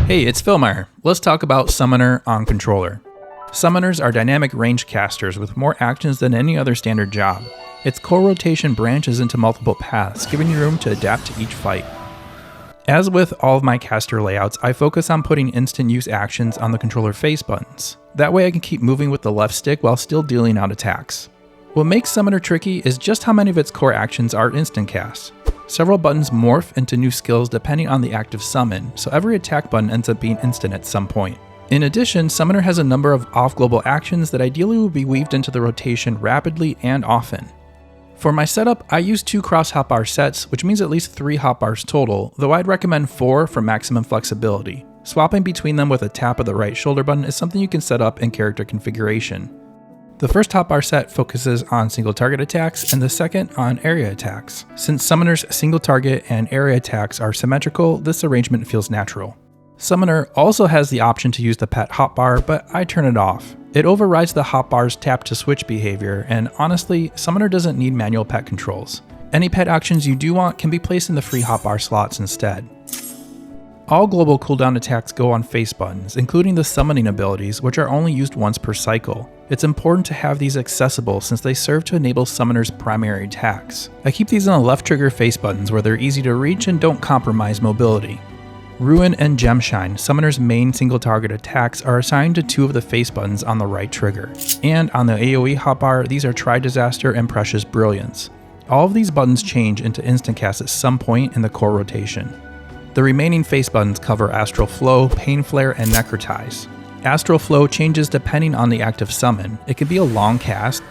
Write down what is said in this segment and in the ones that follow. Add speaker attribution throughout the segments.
Speaker 1: Hey, it's Philmeyer. Let's talk about Summoner on controller. Summoners are dynamic range casters with more actions than any other standard job. Its core rotation branches into multiple paths, giving you room to adapt to each fight. As with all of my caster layouts, I focus on putting instant use actions on the controller face buttons. That way I can keep moving with the left stick while still dealing out attacks. What makes Summoner tricky is just how many of its core actions are instant casts. Several buttons morph into new skills depending on the active summon, so every attack button ends up being instant at some point. In addition, Summoner has a number of off-global actions that ideally will be weaved into the rotation rapidly and often. For my setup, I use 2 cross hotbar sets, which means at least 3 hotbars total, though I'd recommend 4 for maximum flexibility. Swapping between them with a tap of the right shoulder button is something you can set up in character configuration. The first hotbar set focuses on single target attacks, and the second on area attacks. Since Summoner's single target and area attacks are symmetrical, this arrangement feels natural. Summoner also has the option to use the pet hotbar, but I turn it off. It overrides the hotbar's tap to switch behavior, and honestly, Summoner doesn't need manual pet controls. Any pet actions you do want can be placed in the free hotbar slots instead. All global cooldown attacks go on face buttons, including the summoning abilities, which are only used once per cycle. It's important to have these accessible since they serve to enable Summoner's primary attacks. I keep these on the left trigger face buttons where they're easy to reach and don't compromise mobility. Ruin and Gemshine, Summoner's main single target attacks, are assigned to 2 of the face buttons on the right trigger. And on the AoE hotbar, these are Try Disaster and Precious Brilliance. All of these buttons change into instant casts at some point in the core rotation. The remaining face buttons cover Astral Flow, Pain Flare, and Necrotize. Astral Flow changes depending on the active summon. It can be a long cast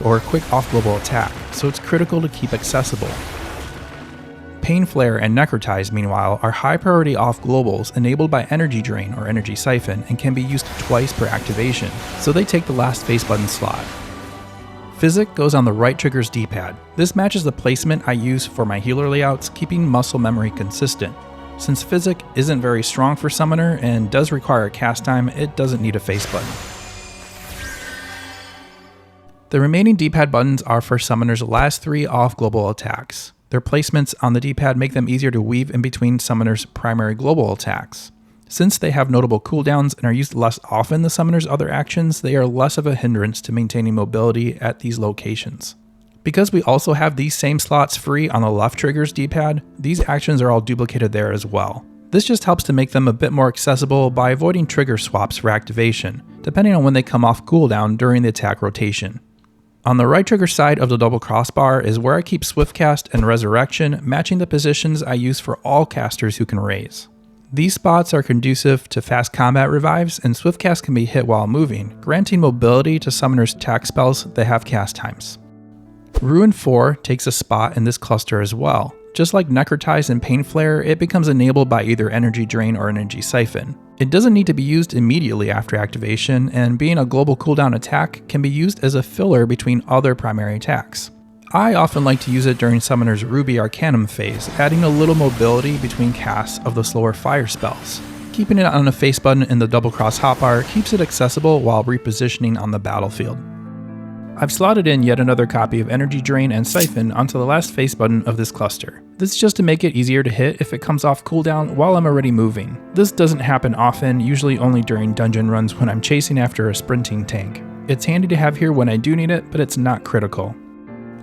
Speaker 1: or a quick off-global attack, so it's critical to keep accessible. Pain Flare and Necrotize, meanwhile, are high-priority off-globals enabled by Energy Drain or Energy Siphon and can be used twice per activation, so they take the last face button slot. Physic goes on the right trigger's D-pad. This matches the placement I use for my healer layouts, keeping muscle memory consistent. Since Physic isn't very strong for Summoner and does require a cast time, it doesn't need a face button. The remaining D-pad buttons are for Summoner's last 3 off-global attacks. Their placements on the D-pad make them easier to weave in between Summoner's primary global attacks. Since they have notable cooldowns and are used less often than Summoner's other actions, they are less of a hindrance to maintaining mobility at these locations. Because we also have these same slots free on the left trigger's D-pad, these actions are all duplicated there as well. This just helps to make them a bit more accessible by avoiding trigger swaps for activation, depending on when they come off cooldown during the attack rotation. On the right trigger side of the double crossbar is where I keep Swiftcast and Resurrection, matching the positions I use for all casters who can raise. These spots are conducive to fast combat revives, and Swiftcast can be hit while moving, granting mobility to Summoner's attack spells that have cast times. Ruin 4 takes a spot in this cluster as well. Just like Necrotize and Pain Flare, it becomes enabled by either Energy Drain or Energy Siphon. It doesn't need to be used immediately after activation, and being a global cooldown attack can be used as a filler between other primary attacks. I often like to use it during Summoner's Ruby Arcanum phase, adding a little mobility between casts of the slower fire spells. Keeping it on a face button in the double cross hotbar keeps it accessible while repositioning on the battlefield. I've slotted in yet another copy of Energy Drain and Siphon onto the last face button of this cluster. This is just to make it easier to hit if it comes off cooldown while I'm already moving. This doesn't happen often, usually only during dungeon runs when I'm chasing after a sprinting tank. It's handy to have here when I do need it, but it's not critical.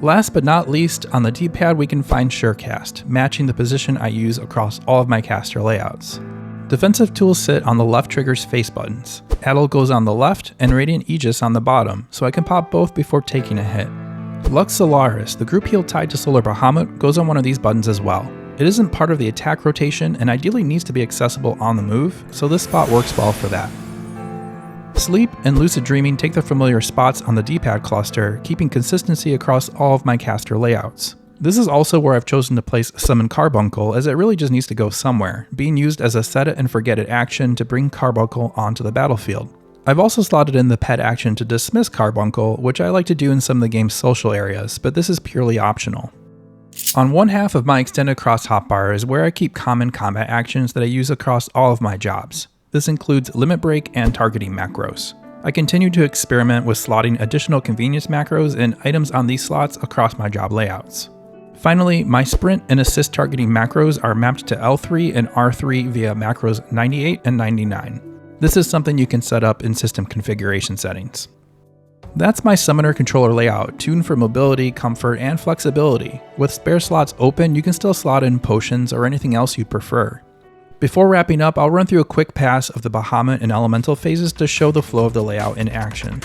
Speaker 1: Last but not least, on the D-pad we can find Surecast, matching the position I use across all of my caster layouts. Defensive tools sit on the left trigger's face buttons. Addle goes on the left, and Radiant Aegis on the bottom, so I can pop both before taking a hit. Lux Solaris, the group heal tied to Solar Bahamut, goes on one of these buttons as well. It isn't part of the attack rotation and ideally needs to be accessible on the move, so this spot works well for that. Sleep and Lucid Dreaming take their familiar spots on the D-pad cluster, keeping consistency across all of my caster layouts. This is also where I've chosen to place Summon Carbuncle, as it really just needs to go somewhere, being used as a set it and forget it action to bring Carbuncle onto the battlefield. I've also slotted in the pet action to dismiss Carbuncle, which I like to do in some of the game's social areas, but this is purely optional. On one half of my extended cross hotbar is where I keep common combat actions that I use across all of my jobs. This includes Limit Break and targeting macros. I continue to experiment with slotting additional convenience macros and items on these slots across my job layouts. Finally, my sprint and assist targeting macros are mapped to L3 and R3 via macros 98 and 99. This is something you can set up in system configuration settings. That's my summoner controller layout, tuned for mobility, comfort, and flexibility. With spare slots open, you can still slot in potions or anything else you'd prefer. Before wrapping up, I'll run through a quick pass of the Bahamut and Elemental phases to show the flow of the layout in action.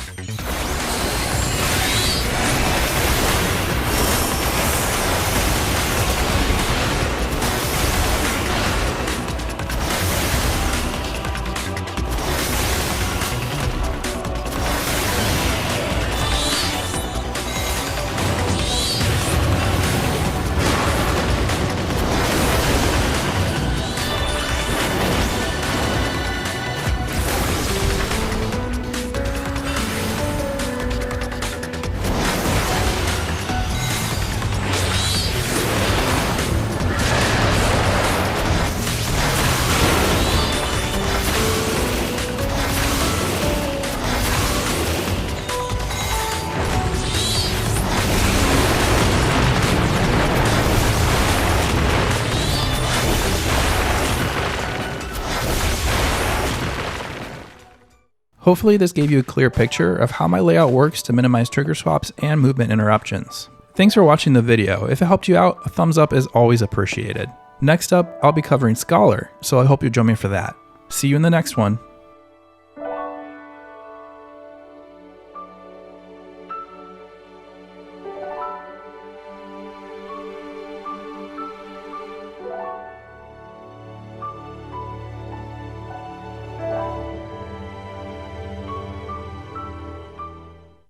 Speaker 1: Hopefully this gave you a clear picture of how my layout works to minimize trigger swaps and movement interruptions. Thanks for watching the video. If it helped you out, a thumbs up is always appreciated. Next up, I'll be covering Scholar, so I hope you join me for that. See you in the next one.